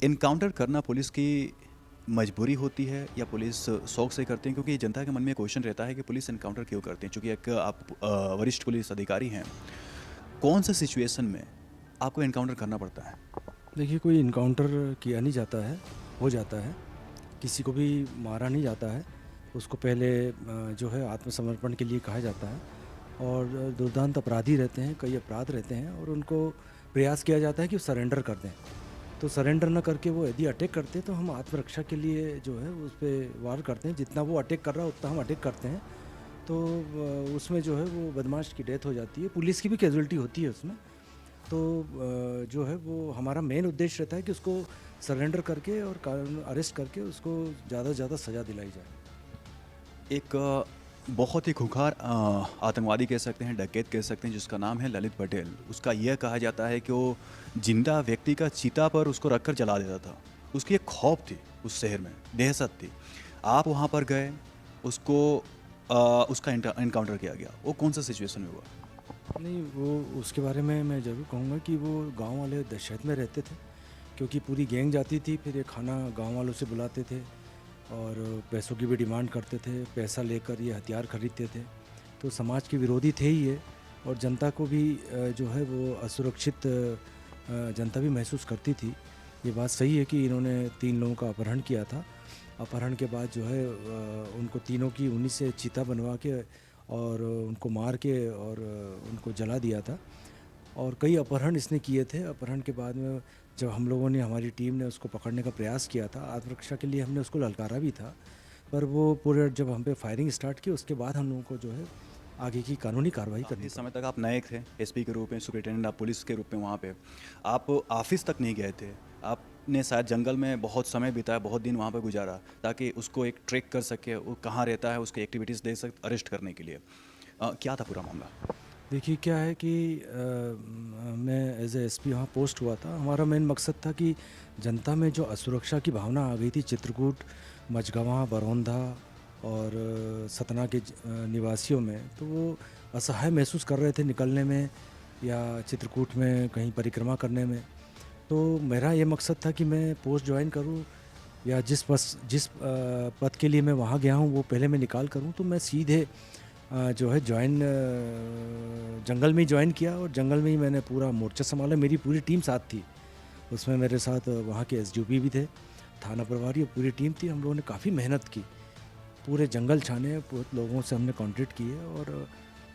Encounter करना police की मजबूरी होती है या पुलिस शौक से करते हैं? क्योंकि जनता के मन में क्वेश्चन रहता है कि पुलिस इनकाउंटर क्यों करते हैं? चूँकि एक आप वरिष्ठ पुलिस अधिकारी हैं, कौन से सिचुएशन में आपको इनकाउंटर करना पड़ता है? देखिए, कोई इनकाउंटर किया नहीं जाता है, हो जाता है। किसी को भी मारा नहीं जाता है। उसको पहले जो है आत्मसमर्पण के लिए कहा जाता है और दुर्दांत अपराधी रहते हैं, कई अपराध रहते हैं और उनको प्रयास किया जाता है कि वो सरेंडर कर दें। तो सरेंडर ना करके वो यदि अटैक करते हैं तो हम आत्मरक्षा के लिए जो है उस पे वार करते हैं। जितना वो अटैक कर रहा है उतना हम अटैक करते हैं। तो उसमें जो है वो बदमाश की डेथ हो जाती है, पुलिस की भी कैजुअल्टी होती है उसमें। तो जो है वो हमारा मेन उद्देश्य रहता है कि उसको सरेंडर करके और कानून अरेस्ट करके उसको ज़्यादा से ज़्यादा सज़ा दिलाई जाए। एक बहुत ही खूंखार आतंकवादी कह सकते हैं, डकैत कह सकते हैं, जिसका नाम है ललित पटेल। उसका यह कहा जाता है कि वो जिंदा व्यक्ति का चिता पर उसको रखकर जला देता था। उसकी एक खौफ थी उस शहर में, दहशत थी। आप वहाँ पर गए, उसको उसका इनकाउंटर किया गया। वो कौन सा सिचुएशन में हुआ? नहीं, वो उसके बारे में मैं ज़रूर कहूँगा कि वो गांव वाले दहशत में रहते थे, क्योंकि पूरी गैंग जाती थी, फिर ये खाना गांव वालों से बुलाते थे और पैसों की भी डिमांड करते थे। पैसा लेकर ये हथियार खरीदते थे। तो समाज के विरोधी थे ही ये। और जनता को भी जो है वो असुरक्षित जनता भी महसूस करती थी। ये बात सही है कि इन्होंने 3 लोगों का अपहरण किया था। अपहरण के बाद जो है उनको तीनों की उन्हीं से चिता बनवा के और उनको मार के और उनको जला दिया था। और कई अपहरण इसने किए थे। अपहरण के बाद में जब हम लोगों ने, हमारी टीम ने उसको पकड़ने का प्रयास किया था, आत्मरक्षा के लिए हमने उसको ललकारा भी था। पर वो पूरे जब हम पे फायरिंग स्टार्ट की उसके बाद हम लोगों को जो है आगे की कानूनी कार्रवाई करनी काफ़ी पड़ी। समय तक आप नए थे, एसपी के रूप में, सुपरिटेंडेंट ऑफ पुलिस के रूप में वहाँ पे। आप ऑफिस तक नहीं गए थे। आपने शायद जंगल में बहुत समय बिताया, बहुत दिन वहाँ पे गुजारा, ताकि उसको एक ट्रैक कर सके, वो कहाँ रहता है, उसकी एक्टिविटीज़ देख सक अरेस्ट करने के लिए। क्या था पूरा मामला? देखिए, क्या है कि मैं एज ए एसपी वहाँ पोस्ट हुआ था। हमारा मेन मकसद था कि जनता में जो असुरक्षा की भावना आ गई थी चित्रकूट, मझगाँव, बरौंधा और सतना के निवासियों में, तो वो असहाय महसूस कर रहे थे निकलने में या चित्रकूट में कहीं परिक्रमा करने में। तो मेरा ये मकसद था कि मैं पोस्ट ज्वाइन करूँ या जिस पद के लिए मैं वहाँ गया हूँ वो पहले मैं निकाल करूँ। तो मैं सीधे जो है जंगल में ही ज्वाइन किया और जंगल में ही मैंने पूरा मोर्चा संभाला। मेरी पूरी टीम साथ थी। उसमें मेरे साथ वहाँ के एसडीओपी भी थे, थाना प्रभारी और पूरी टीम थी। हम लोगों ने काफ़ी मेहनत की, पूरे जंगल छाने, बहुत लोगों से हमने कॉन्टेक्ट किए और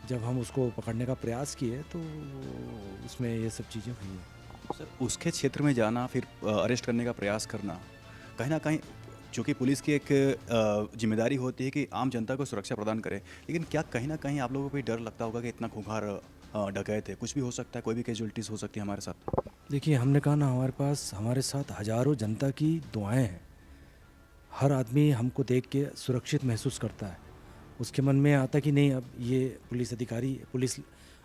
जब हम उसको पकड़ने का प्रयास किए तो उसमें ये सब चीज़ें हुई हैं। सर, उसके क्षेत्र में जाना, फिर अरेस्ट करने का प्रयास करना, कहीं न कहीं चूँकि पुलिस की एक ज़िम्मेदारी होती है कि आम जनता को सुरक्षा प्रदान करे, लेकिन क्या कहीं न कहीं आप लोगों को भी डर लगता होगा कि इतना खूंखार डकैत है, कुछ भी हो सकता है, कोई भी कैजुअल्टीज़ हो सकती है हमारे साथ? देखिए, हमने कहा ना, हमारे साथ हज़ारों जनता की दुआएँ हैं। हर आदमी हमको देख के सुरक्षित महसूस करता है। उसके मन में आता कि नहीं, अब ये पुलिस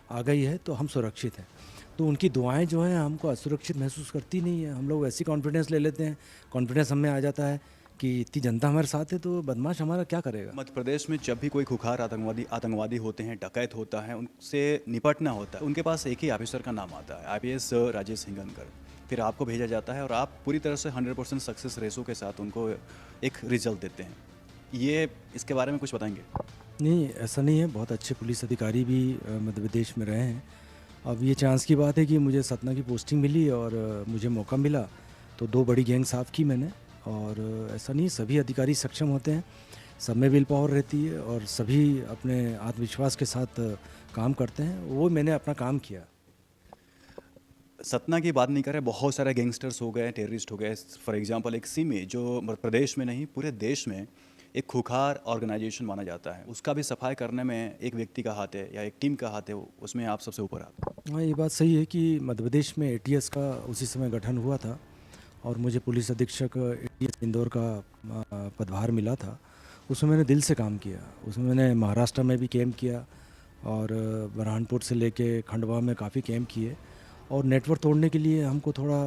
आ गई है तो हम सुरक्षित हैं। तो उनकी दुआएं जो हैं हमको असुरक्षित महसूस करती नहीं है। हम लोग ऐसी कॉन्फिडेंस ले लेते हैं, कॉन्फिडेंस हमें आ जाता है कि इतनी जनता हमारे साथ है तो बदमाश हमारा क्या करेगा। मध्य प्रदेश में जब भी कोई खुखार आतंकवादी होते हैं, डकैत होता है, उनसे निपटना होता है, उनके पास एक ही ऑफिसर का नाम आता है, आईपीएस राजेश हिंगनकर। फिर आपको भेजा जाता है और आप पूरी तरह से 100% सक्सेस रेशो के साथ उनको एक रिजल्ट देते हैं। ये इसके बारे में कुछ बताएंगे? नहीं, ऐसा नहीं है। बहुत अच्छे पुलिस अधिकारी भी मध्य प्रदेश में रहे हैं। अब ये चांस की बात है कि मुझे सतना की पोस्टिंग मिली और मुझे मौका मिला तो 2 बड़ी गैंग साफ़ की मैंने। और ऐसा नहीं, सभी अधिकारी सक्षम होते हैं, सब में विल पावर रहती है और सभी अपने आत्मविश्वास के साथ काम करते हैं। वो मैंने अपना काम किया। सतना की बात नहीं करें, बहुत सारे गैंगस्टर्स हो गए, टेररिस्ट हो गए। फॉर एग्जांपल एक सिमी, जो मध्य प्रदेश में नहीं पूरे देश में एक खुखार ऑर्गेनाइजेशन माना जाता है, उसका भी सफाई करने में एक व्यक्ति का हाथ है या एक टीम का हाथ है, उसमें आप सबसे ऊपर आते हैं। हाँ, ये बात सही है कि मध्य प्रदेश में एटीएस का उसी समय गठन हुआ था और मुझे पुलिस अधीक्षक एटीएस इंदौर का पदभार मिला था। उसमें मैंने दिल से काम किया। उसमें मैंने महाराष्ट्र में भी कैंप किया और बुरहानपुर से लेके खंडवा में काफ़ी कैंप किए। और नेटवर्क तोड़ने के लिए हमको थोड़ा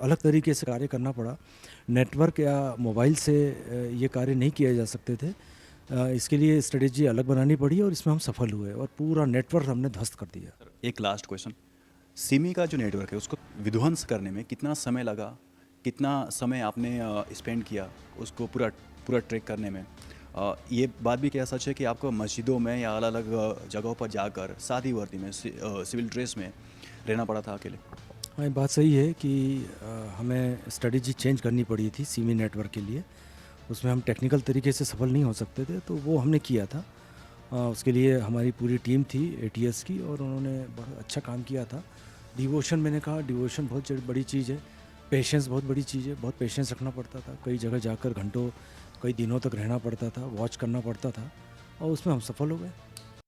अलग तरीके से कार्य करना पड़ा। नेटवर्क या मोबाइल से ये कार्य नहीं किए जा सकते थे। इसके लिए स्ट्रेटेजी अलग बनानी पड़ी और इसमें हम सफल हुए और पूरा नेटवर्क हमने ध्वस्त कर दिया। एक लास्ट क्वेश्चन, सिमी का जो नेटवर्क है उसको विध्वंस करने में कितना समय लगा? कितना समय आपने स्पेंड किया उसको पूरा पूरा ट्रैक करने में? ये बात भी क्या सच है कि आपको मस्जिदों में या अलग-अलग जगहों पर जाकर सादी वर्दी में सिविल ड्रेस में रहना पड़ा था अकेले? हाँ, ये बात सही है कि हमें स्ट्रेटजी चेंज करनी पड़ी थी सीमी नेटवर्क के लिए। उसमें हम टेक्निकल तरीके से सफल नहीं हो सकते थे, तो वो हमने किया था। उसके लिए हमारी पूरी टीम थी एटीएस की और उन्होंने बहुत अच्छा काम किया था। डिवोशन, मैंने कहा डिवोशन बहुत बड़ी चीज़ है, पेशेंस बहुत बड़ी चीज़ है, बहुत पेशेंस रखना पड़ता था। कई जगह जाकर घंटों, कई दिनों तक रहना पड़ता था, वॉच करना पड़ता था और उसमें हम सफल हो गए।